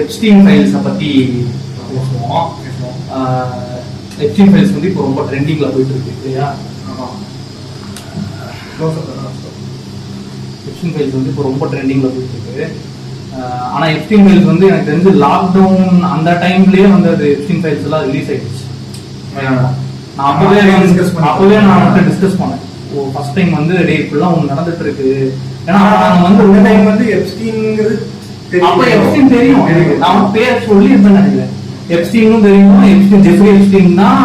Epstein ஃபைல்ஸை பற்றி பேசுவோம். Epstein files வந்து இப்போ ரொம்ப ட்ரெண்டிங்ல போயிட்டு இருக்கு இல்லையா? எப்ஸ்டீன் ஃபைல்ஸ் வந்து இப்போ ரொம்ப ட்ரெண்டிங்ல போயிட்டு இருக்கு. ஆனா எப்ஸ்டீன் ஃபைல்ஸ் வந்து எனக்கு தெரிஞ்சு லாக்டவுன் அந்த டைம்லயே வந்து அது எப்ஸ்டீன் ஃபைல்ஸ் எல்லாம் ரிலீஸ் ஆயிடுச்சு. நான் அப்பவே நான் டிஸ்கஸ் பண்ணேன். ஃபர்ஸ்ட் டைம் வந்து டே இப்படிலாம் ஒன்று நடந்துட்டு இருக்கு. ஏன்னா நாங்கள் வந்து ஒரு டைம் வந்து எப்ஸ்டீன்ங்கிறது அப்ப எப்ஸ்டீன் தெரியும் எனக்கு. நான் பேர் சொல்லி இருப்பேன் நினைக்கிறேன். எப்ஸ்டீனும் தெரியும். எப்ஸ்டீன் ஜெஃப்ரி எப்ஸ்டீன் தான்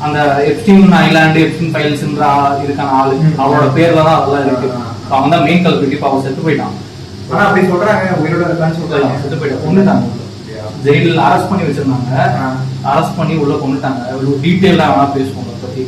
அந்த எப்ஸ்டீன் ஐலாண்டு எப்ஸ்டீன் ஃபைல்ஸ்ன்ற இதுக்கான ஆளு. அவரோட பேர்ல தான் அதெல்லாம் இருக்கு. அவன் தான் மெயின் கல்பிரிட். இப்ப அவன் செத்து போயிட்டான். ஆனா அப்படி சொல்றாங்க உயிரோட இருக்கான்னு சொல்றாங்க. செத்து போயிட்டான். கொண்டுட்டாங்க. ஜெயிலில் அரெஸ்ட் பண்ணி வச்சிருந்தாங்க. அரெஸ்ட் பண்ணி உள்ள கொண்டுட்டாங்க. டீட்டெயிலா வேணா பேசுவோம் அதை பத்தி.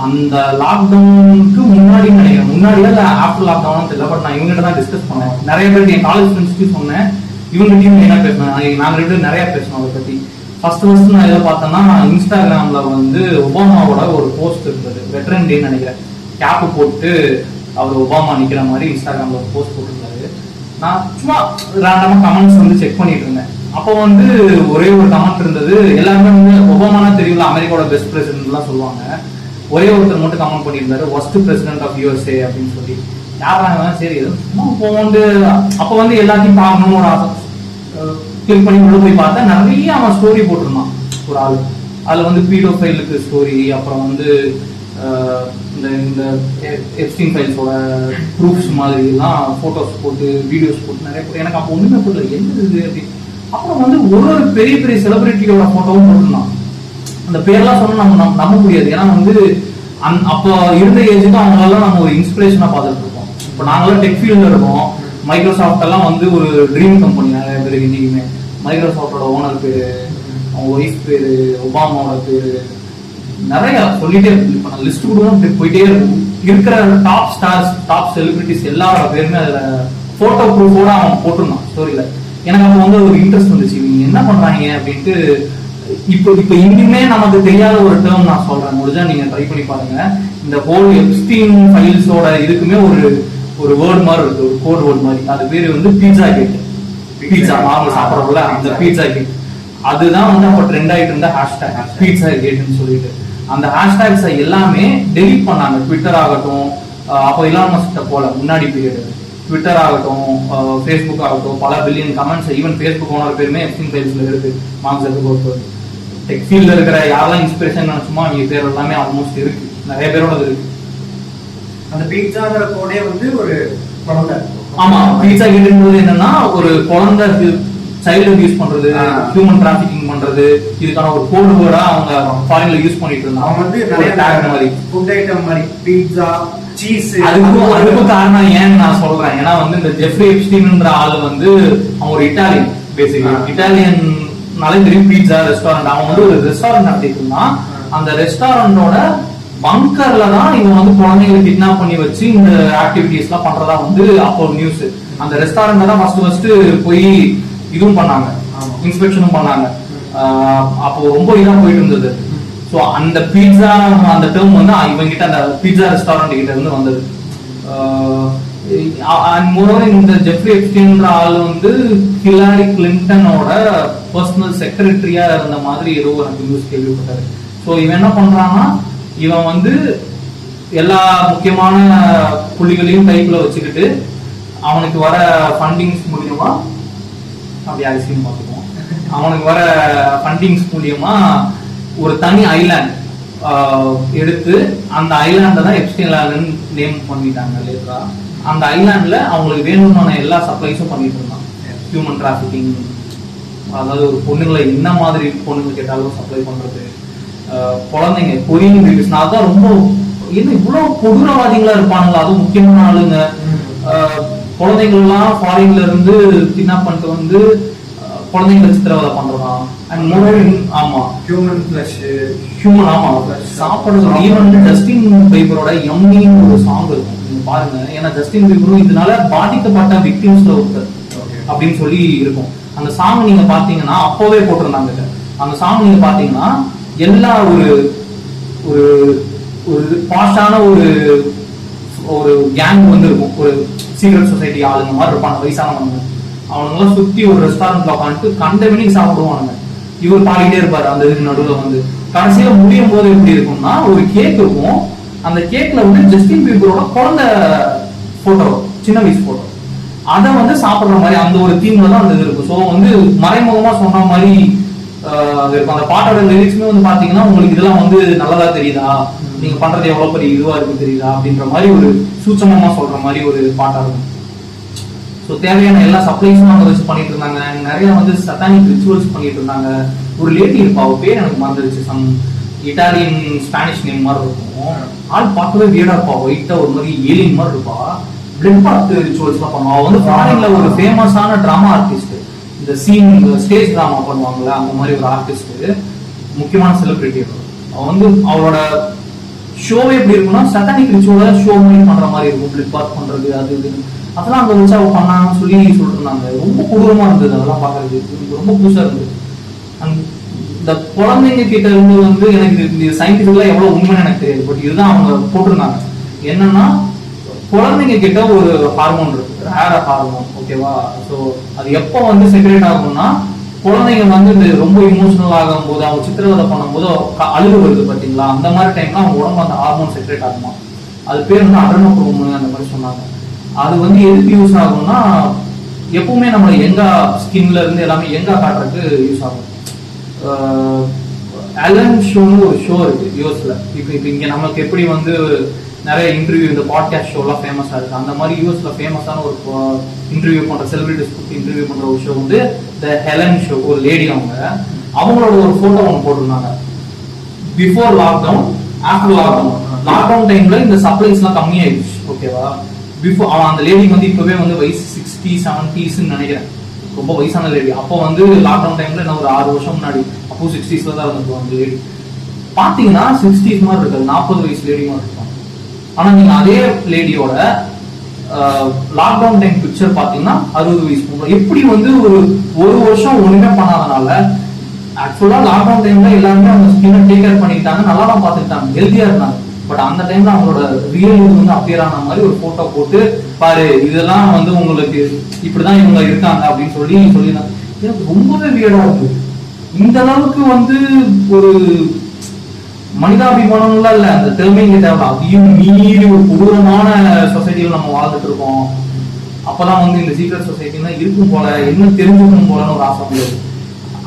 அந்த லாக்டவுனுக்கு முன்னாடி நினைக்கிறேன். முன்னாடியா இல்ல ஆஃப்டர் லாக்டவுன் தெரியல. பட் நான் இவங்ககிட்ட தான் டிஸ்கஸ் பண்ணேன். நிறைய பேருக்கு என் காலேஜ் ஃப்ரெண்ட்ஸ்க்கு சொன்னேன். இவங்ககிட்டயும் என்ன பேசினேன். நாங்க ரெண்டு நிறைய பேசணும் அதை பத்தி. ஃபர்ஸ்ட் நான் எதை பார்த்தேன்னா இன்ஸ்டாகிராம்ல வந்து ஒபாமாவோட ஒரு போஸ்ட் இருந்தது. வெட்டரன் டே நினைக்கிறேன். கேப்பு போட்டு அவர் ஒபாமா நிக்கிற மாதிரி இன்ஸ்டாகிராம்ல ஒரு போஸ்ட் போட்டிருந்தாரு. நான் சும்மா ரேண்டமா கமெண்ட்ஸ் வந்து செக் பண்ணிட்டு இருந்தேன். அப்போ வந்து ஒரே ஒரு கமெண்ட் இருந்தது. எல்லாருமே வந்து ஒபாமானா தெரியல, அமெரிக்காவோட பெஸ்ட் பிரசிடென்ட் எல்லாம் சொல்லுவாங்க. ஒரே ஒருத்தர் மட்டும் கமெண்ட் பண்ணியிருந்தாரு, ஒர்ஸ்ட் பிரசிடென்ட் ஆஃப் யூஎஸ்ஏ அப்படின்னு சொல்லி. யாராங்க சரி சும்மா போண்டு அப்போ வந்து எல்லாத்தையும் பார்க்கணும் ஒரு ஆசை. கிளிக் பண்ணி உள்ள போய் பார்த்தா நிறைய அவன் ஸ்டோரி போட்டிருந்தான் ஒரு ஆள். அதுல வந்து பீடோ ஃபைலுக்கு ஸ்டோரி, அப்புறம் வந்து இந்த எப்ஸ்டீன் ஃபைல்ஸோட ப்ரூஃப்ஸ் மாதிரி எல்லாம் போட்டோஸ் போட்டு வீடியோஸ் போட்டு நிறைய போட்டு. எனக்கு அப்போ ஒண்ணுமே போடல என்ன இது அப்படி. அப்புறம் வந்து ஒரு பெரிய பெரிய செலிபிரிட்டியோட போட்டோவும் போட்டிருந்தான். அந்த பேர்லாம் சொன்னா நம்ம நம்ப முடியாது. ஏன்னா வந்து அப்போ இருந்த ஏஜுக்கு அவங்களெல்லாம் நம்ம ஒரு இன்ஸ்பிரேஷனா பார்த்துட்டு இருக்கோம். இப்போ நாங்களாம் டெக் ஃபீல்ட்ல இருக்கோம். மைக்ரோசாஃப்ட் எல்லாம் வந்து ஒரு ட்ரீம் கம்பெனி. நிறைய பேருக்கு இன்னைக்குமே மைக்ரோசாஃப்டோட ஓனர் பேரு, அவங்க ஒய்ஃப் பேரு, ஒபாமாவோட பேரு நிறைய சொல்லிட்டே இருக்கு. லிஸ்ட் கூட போயிட்டே இருக்கும். இருக்கிற டாப் ஸ்டார்ஸ், டாப் செலிபிரிட்டிஸ் எல்லாரோட பேருமே அதுல போட்டோ ப்ரூஃபோட அவன் போட்டிருந்தான் ஸ்டோரியில. எனக்கு அப்போ வந்து ஒரு இன்ட்ரெஸ்ட் வந்துச்சு, இவங்க என்ன பண்றாங்க அப்படின்ட்டு. இப்ப இன்னுமே நமக்கு தெரியாத ஒரு டேர்ம் நான் சொல்றேன், முடிஞ்சா நீங்க ட்ரை பண்ணி பாருங்க. இந்த ஹோல் எப்ஸ்டீன் ஃபைல்ஸோட இதுக்குமே ஒரு வேர்ட் மாதிரி இருக்கு, ஒரு கோட் வேர்ட் மாதிரி. அது பேரு வந்து பீட்சா கேட். பீட்சா நார்மல் சாப்பிடறோம்ல அந்த பீட்சா கேட். அதுதான் வந்து அப்ப ட்ரெண்ட் ஆயிட்டு இருந்த ஹேஷ்டேக் பீட்சா கேட்னு சொல்லிட்டு. அந்த ஹேஷ்டேக்ஸ் எல்லாமே டெலிட் பண்ணாங்க. ட்விட்டர் ஆகட்டும், அப்போ இலான் மஸ்க் போல முன்னாடி பீரியட், ட்விட்டர் ஆகட்டும், ஃபேஸ்புக் ஆகட்டும், பல billion comments. Even Facebook owner பேருமே எப்ஸ்டீன் ஃபைல்ஸ்ல இருக்கு. Mark Zuckerberg. டெக் ஃபீல்ட்ல இருக்கிற யாரெல்லாம் இன்ஸ்பிரேஷன் நினைச்சுமோ அவங்க பேர் எல்லாமே ஆல்மோஸ்ட் இருக்கு. நிறைய பேரோட இருக்கு. அந்த பீட்சாங்கிற கோடே வந்து ஒரு குழந்தை. ஆமா, பீட்சா கேட்ன்றது என்னன்னா ஒரு குழந்தை சைல்டு யூஸ் பண்றது, ஹியூமன் டிராபிகிங் பண்றது, இதுக்கான ஒரு கோட் வேர்டா அவங்க ஃபாரின்ல யூஸ் பண்ணிட்டு இருந்தாங்க. அவங்க வந்து நிறைய டேக் மாதிரி ஃபுட் ஐட்டம் மாதிரி பீட்சா, சீஸ். அதுக்கும் காரணம் ஏன்னு நான் சொல்றேன். ஏன்னா வந்து இந்த ஜெஃப்ரி எப்ஸ்டீன்ன்ற ஆளு வந்து அவன் ஒரு இட்டாலியன். பேசிக்கலி இட்டாலியன்னாலே தெரியும் பீட்சா ரெஸ்டாரண்ட். அவன் வந்து ஒரு ரெஸ்டாரண்ட் நடத்திட்டு இருந்தான். அந்த ரெஸ்டாரண்டோட பங்கர்ல தான் இவன் வந்து குழந்தைகளை கிட்னாப் பண்ணி வச்சு இந்த ஆக்டிவிட்டிஸ் எல்லாம் பண்றதா வந்து அப்போ நியூஸ். அந்த ரெஸ்டாரண்ட்ல தான் ஃபர்ஸ்ட் போய் இதுவும் பண்ணாங்க, இன்ஸ்பெக்ஷனும் பண்ணாங்க. அப்போ ரொம்ப இதா போயிட்டு இருந்தது. ஸோ அந்த பீட்சா அந்த டேர்ம் வந்து இவங்கிட்ட அந்த பீட்சா ரெஸ்டாரண்ட் கிட்ட இருந்து வந்தது. இந்த ஜெஃப்ரி எப்ஸ்டீன்ற ஆள் வந்து ஹிலாரி கிளின்டனோட பர்சனல் செக்ரட்டரியா இருந்த மாதிரி ஏதோ எனக்கு நியூஸ் கேள்விப்பட்டாரு. ஸோ இவன் என்ன பண்றான்னா, இவன் வந்து எல்லா முக்கியமான புள்ளிகளையும் கைக்குள்ள வச்சுக்கிட்டு அவனுக்கு வர ஃபண்டிங்ஸ் மூலியமா, அப்படி அரிசியும் பார்த்துக்குவோம், அவனுக்கு வர ஃபண்டிங்ஸ் மூலியமா ஒரு தனி ஐலாண்ட் எடுத்து அந்த ஐலாண்ட தான் எப்ஸ்டீன் ஐலாண்ட் நேம் பண்ணிட்டாங்க லேட்டரா. அந்த ஐலாண்ட்ல அவங்களுக்கு வேணுமான எல்லா சப்ளைஸும் பண்ணிட்டு இருந்தான். ஹியூமன் டிராபிகிங், அதாவது ஒரு பொண்ணுங்களை என்ன மாதிரி பொண்ணுங்க கேட்டாலும் சப்ளை பண்றது, குழந்தைங்க கொரியன் பேபிஸ். நான் தான் ரொம்ப என்ன இவ்வளவு கொடூரவாதிகளா இருப்பானுங்களா, அதுவும் முக்கியமான ஆளுங்க. குழந்தைகள் எல்லாம் ஃபாரின்ல இருந்து கிட்னாப் பண்ணிட்டு வந்து குழந்தைங்களை சித்திரவதை பண்றதா. ஆமா, ஹியூமன் பிளஷ், ஹியூமன், ஆமா சாப்பிடுறது. ஈவன் ஜஸ்டின் பீபரோட எம்மின்னு ஒரு சாங் இருக்கும், நீங்க பாருங்க. ஏன்னா ஜஸ்டின் பீபரும் இதனால பாதிக்கப்பட்ட விக்டிம்ஸ்ல ஒருத்தர் அப்படின்னு சொல்லி இருக்கும். அந்த சாங் நீங்க பாத்தீங்கன்னா அப்பவே போட்டிருந்தாங்க. அந்த சாங் நீங்க பாத்தீங்கன்னா எல்லா ஒரு பாஸ்டான ஒரு கேங் வந்து இருக்கும். ஒரு சீக்ரெட் சொசைட்டி ஆளுங்க மாதிரி இருப்பாங்க, வயசானவங்க. அவனுங்கெல்லாம் சுத்தி ஒரு ரெஸ்டாரண்ட்ல உட்காந்துட்டு கண்ட மணிக்கு சாப்பிடுவானுங்க. இவர் பாடிட்டே இருப்பாரு அந்த இதுக்கு நடுவுல வந்து. கடைசியில முடியும் போது எப்படி இருக்கும்னா ஒரு கேக் இருக்கும். அந்த கேக்ல வந்து ஜஸ்டின் பீபரோட குழந்தை போட்டோ, சின்ன வயசு போட்டோ, அதை வந்து சாப்பிடுற மாதிரி அந்த ஒரு தீம்ல தான் அந்த இது இருக்கும். ஸோ வந்து மறைமுகமா சொன்ன மாதிரி இருக்கும். அந்த பாட்டோட லிரிக்ஸ்மே வந்து பாத்தீங்கன்னா உங்களுக்கு இதெல்லாம் வந்து நல்லதா தெரியுதா, நீங்க பண்றது எவ்வளவு பெரிய இதுவா இருக்கு தெரியுதா அப்படின்ற மாதிரி ஒரு சூட்சமமா சொல்ற மாதிரி ஒரு பாட்டா இருக்கும். ஸோ தேவையான எல்லா சப்ளைஸும் அங்க வச்சு பண்ணிட்டு இருந்தாங்க. நிறைய வந்து சட்டானிக் ரிச்சுவல்ஸ் பண்ணிட்டு இருந்தாங்க. ஒரு லேடி இருப்பா, அவ பேர் எனக்கு மறந்துருச்சு, சம் இட்டாலியன் ஸ்பானிஷ் நேம் மாதிரி இருக்கும். ஆள் பார்க்கவே வியர்டா இருப்பா, ஒயிட்டா ஒரு மாதிரி ஏலியன் மாதிரி இருப்பா. பிளட் பாத் ரிச்சுவல்ஸ் எல்லாம் பண்ணுவா. அவ வந்து ஃபாரின்ல ஒரு ஃபேமஸான டிராமா ஆர்டிஸ்ட். இந்த சீன் ஸ்டேஜ் டிராமா பண்ணுவாங்கல்ல அந்த மாதிரி ஒரு ஆர்டிஸ்ட், முக்கியமான செலிபிரிட்டி. அவ வந்து அவளோட ஷோவே எப்படி இருக்கும்னா சட்டானிக் ரிச்சுவல ஷோ மாதிரி பண்ற மாதிரி இருக்கும். பிளட் பாத் பண்றது அது இது அதெல்லாம் அங்க வச்சு அவ பண்ணாங்கன்னு சொல்லி சொல்லிட்டு இருந்தாங்க. ரொம்ப கொடூரமா இருந்தது அதெல்லாம் பாக்குறது, ரொம்ப புதுசா இருந்தது. இந்த குழந்தைங்க கிட்ட இருந்து வந்து எனக்கு இந்த சயின்டிபிக்கலா எவ்வளவு உண்மைன்னு எனக்கு தெரியாது. பட் இதுதான் அவங்க போட்டிருந்தாங்க. என்னன்னா குழந்தைங்க கிட்ட ஒரு ஹார்மோன் இருக்கு, ரேர ஹார்மோன், ஓகேவா. ஸோ அது எப்போ வந்து செக்ரேட் ஆகும்னா குழந்தைங்க வந்து இந்த ரொம்ப இமோஷனல் ஆகும் போது, அவங்க சித்திரவதை பண்ணும் போது அழுகு வருது பாத்தீங்களா, அந்த மாதிரி டைம்ல அவங்க உடம்பு அந்த ஹார்மோன் செக்ரேட் ஆகுமா. அது பேர் வந்து அட்ரினோக்ரோம் அந்த மாதிரி சொன்னாங்க. அது வந்து எதுக்கு யூஸ் ஆகும்னா எப்பவுமே நம்மள எங்கா ஸ்கின்ல இருந்து எல்லாமே எங்கா காட்டுறதுக்கு யூஸ் ஆகும். அலன் ஷோன்னு ஒரு ஷோ இருக்கு யூஎஸ்ல. இப்போ இங்க நமக்கு எப்படி வந்து நிறைய இன்டர்வியூ இந்த பாட்காஸ்ட் ஷோ எல்லாம் ஃபேமஸா இருக்கு, அந்த மாதிரி யூஎஸ்ல ஃபேமஸான ஒரு இன்டர்வியூ பண்ற செலிபிரிட்டிஸ் கூப்பிட்டு இன்டர்வியூ பண்ற ஒரு ஷோ வந்து த ஹெலன் ஷோ. ஒரு லேடி அவங்களோட ஒரு போட்டோ ஒன்று போட்டிருந்தாங்க. Before lockdown, after lockdown. Lockdown டைம்ல இந்த சப்ளைஸ் எல்லாம் கம்மியாயிடுச்சு, ஓகேவா. பிஃபோர் அந்த லேடிக்கு வந்து இப்பவே வந்து வயசு 60, 70s நினைக்கிறேன், ரொம்ப வயசான லேடி. அப்போ வந்து லாக்டவுன் டைம்ல என்ன ஒரு 6 வருஷம் முன்னாடி, அப்போ 60ஸ்ல தான் இருந்திருக்கும் அந்த லேடி. பாத்தீங்கன்னா 60s மாதிரி இருக்காது, 40 வயசு லேடி மாதிரி இருக்கும். ஆனா நீங்க அதே லேடியோட லாக்டவுன் டைம் பிக்சர் பாத்தீங்கன்னா 60 வயசு. எப்படி வந்து ஒரு வருஷம் ஒண்ணுமே பண்ணாதனால ஆக்சுவலா லாக்டவுன் டைம்ல எல்லாருமே அவங்க ஸ்கின்னை டேக் கேர் பண்ணிக்கிட்டாங்க, நல்லா தான் பாத்துக்கிட்டாங்க, ஹெல்த்தியா இருந்தாங்க. பட் அந்த டைம்ல அவங்களோட ரியல் வந்து அப்பியர் ஆன மாதிரி ஒரு போட்டோ போட்டு பாரு இதெல்லாம் வந்து உங்களுக்கு இப்படிதான் இவங்க இருக்காங்க அப்படின்னு சொல்லியிருந்தாங்க. எனக்கு ரொம்பவே வியர்டா இருக்கு. இந்த அளவுக்கு வந்து ஒரு மனிதாபிமானம்லாம் இல்ல, அந்த திறமைங்க தேவை. அதையும் மீறி ஒரு கொடூரமான சொசைட்டியில நம்ம வாழ்ந்துட்டு இருக்கோம். அப்பதான் வந்து இந்த சீக்ரெட் சொசைட்டினா இருக்கும் போல, என்ன தெரிஞ்சுக்கணும் போலன்னு ஒரு ஆசை முடியாது.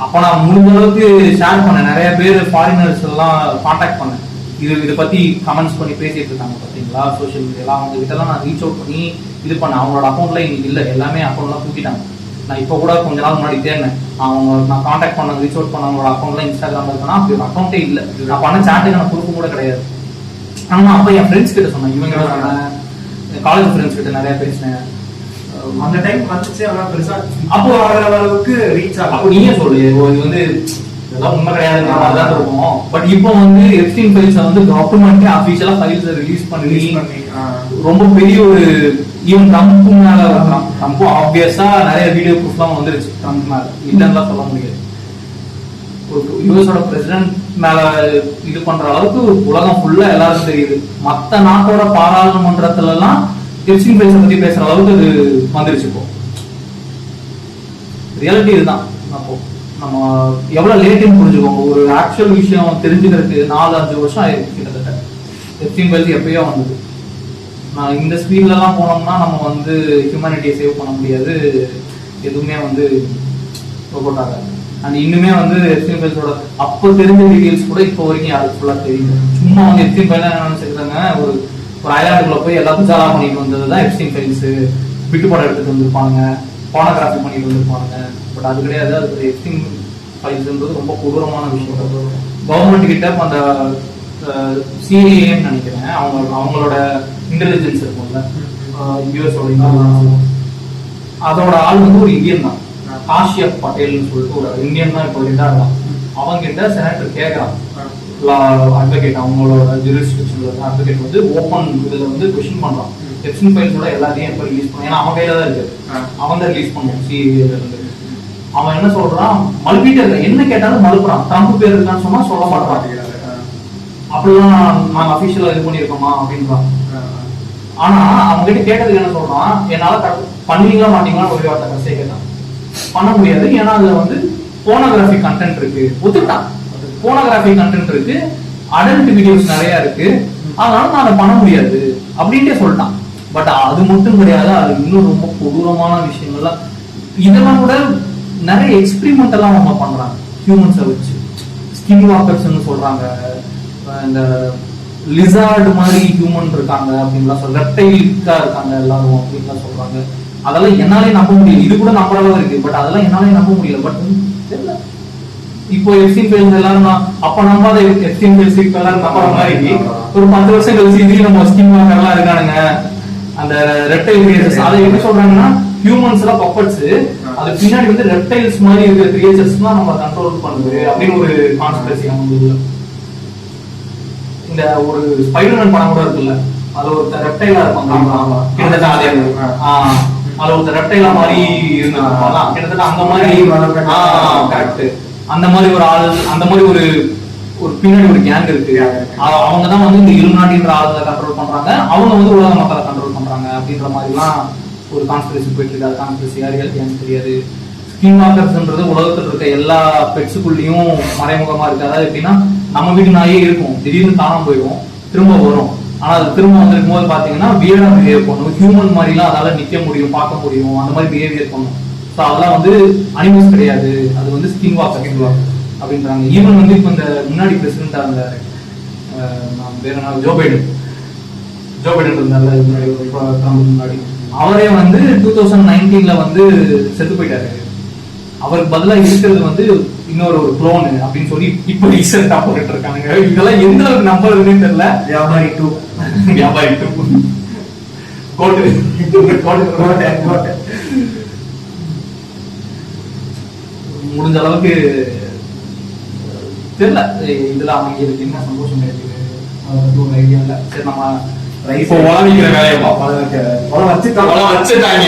அப்ப நான் முடிஞ்ச அளவுக்கு ஷேர் பண்ணேன். நிறைய பேர் ஃபாரினர்ஸ் எல்லாம் கான்டாக்ட் பண்ணேன். இதை பத்தி கமெண்ட்ஸ் பண்ணி பேசிட்டு இருக்காங்க பாத்தீங்களா சோசியல் மீடியால. அவங்க கிட்ட எல்லாம் நான் ரீச் அவுட் பண்ணி இது பண்ணேன். அவங்களோட அக்கௌண்ட்ல இன்னைக்கு இல்ல, எல்லாமே அக்கௌண்ட்லாம் தூக்கிட்டாங்க. நான் இப்ப கூட கொஞ்ச நாள் முன்னாடி தேடினேன், நான் கான்டாக்ட் பண்ண ரீச் அவுட் பண்ணவங்களோட அக்கௌண்ட்ல இன்ஸ்டாகிராம் இருக்குன்னா அப்படி ஒரு அக்கௌண்ட்டே இல்ல. நான் பண்ண சாட்டுக்கு நான் ப்ரூஃப் கூட கிடையாது. ஆனா அப்ப என் ஃப்ரெண்ட்ஸ் கிட்ட சொன்னேன், இவங்க கிட்ட சொன்னேன், காலேஜ் ஃப்ரெண்ட்ஸ் கிட்ட நிறைய பேசினேன். அந்த டைம் வந்துச்சு, ஆனா பெருசா அப்போ ஆகிற அளவுக்கு ரீச் ஆகும். அப்போ நீயே சொல்லு, இது வந்து இதெல்லாம் உண்மை கிடையாதுங்கிற மாதிரி தான் இருக்கும். பட் இப்போ வந்து எப்ஸ்டீன் ஃபைல்ஸ் வந்து கவர்மெண்ட் அபிஷியலா ஃபைல்ஸ் ரிலீஸ் பண்ணி ரொம்ப பெரிய ஒரு ஈவன் ட்ரம்ப் மேல ட்ரம்ப் ஆப்வியஸா நிறைய வீடியோ ப்ரூஃப்லாம் வந்துருச்சு ட்ரம்ப் மேல, இல்லைன்னா சொல்ல முடியாது. யூஎஸோட பிரசிடென்ட் மேல இது பண்ற அளவுக்கு உலகம் ஃபுல்லா எல்லாருக்கும் தெரியுது. மத்த நாட்டோட பாராளுமன்றத்துல எல்லாம் எப்ஸ்டீன் ஃபைல்ஸ் பத்தி பேசுற அளவுக்கு அது வந்துருச்சு. இப்போ ரியாலிட்டி இதுதான். அப்போ நம்ம எவ்வளவு லேட்டுன்னு புரிஞ்சுக்கோங்க. ஒரு ஆக்சுவல் விஷயம் தெரிஞ்சுக்கிறதுக்கு 4-5 வருஷம் ஆயிருக்கு கிட்டத்தட்ட. எப்ஸ்டீன் ஃபைல்ஸ் எப்பயோ வந்தது. நான் இந்த ஸ்பீட்ல எல்லாம் போனோம்னா நம்ம வந்து ஹியூமனிட்டியை சேவ் பண்ண முடியாது, எதுவுமே வந்து ரோபோட் ஆகாது. அண்ட் இன்னுமே வந்து எப்ஸ்டீன் ஃபைல்ஸோட அப்போ தெரிஞ்ச டீடைல்ஸ் கூட இப்போ வரைக்கும் யாருக்கு ஃபுல்லா தெரியும். சும்மா வந்து எப்ஸ்டீன் ஃபைல் என்ன நினைச்சிருக்காங்க, ஒரு ஐலாண்டுக்குள்ள போய் எல்லாத்தையும் ஜாலா பண்ணிட்டு வந்ததுதான் எப்ஸ்டீன் ஃபைல்ஸ். பிட்டு படம் எடுத்துட்டு வந்திருப்பாங்க, போனோகிராஃபி பண்ணிட்டு வந்திருப்பாங்க. பட் அது கிடையாது. அது எப்ஸ்டீன் ஃபைல்ஸ்ன்றது ரொம்ப கொடூரமான விஷயம். கவர்மெண்ட் கிட்ட அந்த சிஏஏன்னு நினைக்கிறேன், அவங்களோட இன்டெலிஜென்ஸ் இருக்கும்ல, யூஎஸோட அதோட ஆள் வந்து ஒரு இந்தியன் தான், காஷ்யப் பட்டேல்னு சொல்லிட்டு ஒரு இந்தியன் தான். இப்போ இருந்தாங்க. அவங்க கிட்ட செனட்டர் கேட்கறான், அட்வொகேட், அவங்களோட ஜூரிஸ்டிக்ஷன்ல அட்வொகேட் வந்து ஓப்பன் இதுல வந்து கொஸ்டின் பண்றான், எப்ஸ்டீன் ஃபைல்ஸோட எல்லாத்தையும் எப்ப ரிலீஸ் பண்ண, ஏன்னா அவன் கையில தான் இருக்கு, அவன் தான் ரிலீஸ் பண்ணுவான் சிஏஏல இருந்து. அவன் என்ன சொல்றான், மறுபடியும் என்ன கேட்டாலும் மறுப்புறான். ட்ரம்ப் பேர் இருக்கான்னு சொன்னா சொல்ல மாட்டான். அப்படிலாம் நாங்க அபிஷியலா இது பண்ணிருக்கோமா அப்படின்றான். ஆனா அவங்க கிட்ட கேட்டதுக்கு என்ன சொல்றான், என்னால பண்ணுவீங்களா மாட்டீங்களா ஒரே வார்த்தை கடைசியை கேட்டான். பண்ண முடியாது. ஏன்னா அதுல வந்து போனோகிராஃபிக் கண்டென்ட் இருக்கு, ஒத்துக்கிட்டான். போனோகிராஃபிக் கண்டென்ட் இருக்கு, அடல்ட் வீடியோஸ் நிறைய இருக்கு, அதனால நான் அதை பண்ண முடியாது அப்படின்ட்டே சொல்லிட்டான். பட் அது மட்டும் கிடையாது, அது இன்னும் ரொம்ப கொடூரமான விஷயங்கள்லாம். இதெல்லாம் கூட நிறைய எக்ஸ்பிரிமெண்ட் எல்லாம் அவங்க பண்றாங்க ஹியூமன்ஸை வச்சு. ஸ்கின் வாக்கர்ஸ் சொல்றாங்க, இந்த லிசார்டு மாதிரி ஹியூமன் இருக்காங்க அப்படின்லாம் சொல்ற, ரெப்டைல்ஸா இருக்காங்க எல்லாரும் அப்படின்லாம் சொல்றாங்க. அதெல்லாம் என்னாலே நம்ப முடியல. இது கூட நம்புறதா இருக்கு, பட் அதெல்லாம் என்னாலே நம்ப முடியல. பட் தெரியல, இப்போ எக்ஸ்ட்ரீம் ஃபெயில்ஸ் எல்லாரும் அப்ப நம்பாத எக்ஸ்ட்ரீம் ஃபெயில்ஸ் இப்ப எல்லாரும் நம்புற மாதிரி ஒரு 10 வருஷம் கழிச்சு இதுலயும் நம்ம ஸ்கின் வாக்கர்லாம் இருக்கானுங்க, அந்த ரெப்டைல் கிரியேச்சர்ஸ். அதை எப்படி சொல்றாங்கன்னா ஹியூமன்ஸ் எல்லாம் பப்பட்ஸ், அது பின்னாடி வந்து ரெப்டைல்ஸ் மாதிரி இருக்கிற கிரியேச்சர்ஸ் தான் நம்ம கண்ட்ரோல் பண்ணுது அப்படின்னு ஒரு கான்ஸ்பிரசி அவங்க. இந்த ஒரு ஸ்பைடர்மேன் படம் கூட இருக்குல்ல, அதுல ஒரு ரெப்டைலா இருப்பாங்க, கிட்டத்தட்ட அதே அதுல ஒரு ரெப்டைலா மாதிரி இருந்தாங்க, கிட்டத்தட்ட அந்த மாதிரி கரெக்ட். அந்த மாதிரி ஒரு ஆள், அந்த மாதிரி ஒரு பின்னாடி ஒரு கேங் இருக்கு. அவங்க தான் வந்து இந்த இலுமினாட்டின்ற ஆளுங்களை கண்ட்ரோல் பண்றாங்க, அவங்க வந்து உலக மக்களை கண்ட்ரோல் பண்றாங்க அப்படின்ற மாதிரிலாம் ஒரு கான்ஸ்பிரசி போயிட்டு இருக்கு. அது கான்ஸ்பிரசி யாருக்கு தெரியாது. ஸ்கின் வாக்கர்ஸ்ன்றது உலகத்தில் இருக்க எல்லா பெட்ஸுக்குள்ளேயும் மறைமுகமா இருக்கு. அதாவது எப்படின்னா நம்ம வீட்டு நாயே இருக்கும், திடீர்னு காணாம போயிடும், திரும்ப வரும். ஆனா அது திரும்ப வந்திருக்கும் போது பாத்தீங்கன்னா வியர்டா பிஹேவ் பண்ணும், ஹியூமன் மாதிரிலாம் அதால நிக்க முடியும், பார்க்க முடியும், அந்த மாதிரி பிஹேவியர் பண்ணும். ஸோ அதெல்லாம் வந்து அனிமல்ஸ் கிடையாது, அது வந்து ஸ்கின் வாக்கர் அப்படின்றாங்க. ஈவன் வந்து இப்போ இந்த முன்னாடி பிரசிடென்டா இருந்த வேற என்ன ஜோ பைடன் இருந்தார்ல முன்னாடி, அவரே வந்து 2019 வந்து செத்து போயிட்டாரு. அவருக்கு பதிலா இருக்கிறது வந்து இன்னொரு ஒரு குளோன் அப்படின்னு சொல்லி இப்ப ரீசெண்டா போட்டுட்டு இருக்காங்க. இதெல்லாம் எந்த அளவுக்கு நம்புறதுன்னு தெரியல. வியாபாரி டூ முடிஞ்ச அளவுக்கு தெரியல. இதுல அவங்க இருக்கு என்ன சந்தோஷம் இருக்குது ஒரு ஐடியா இல்ல. சரி, நம்ம வச்சுட்டாங்க.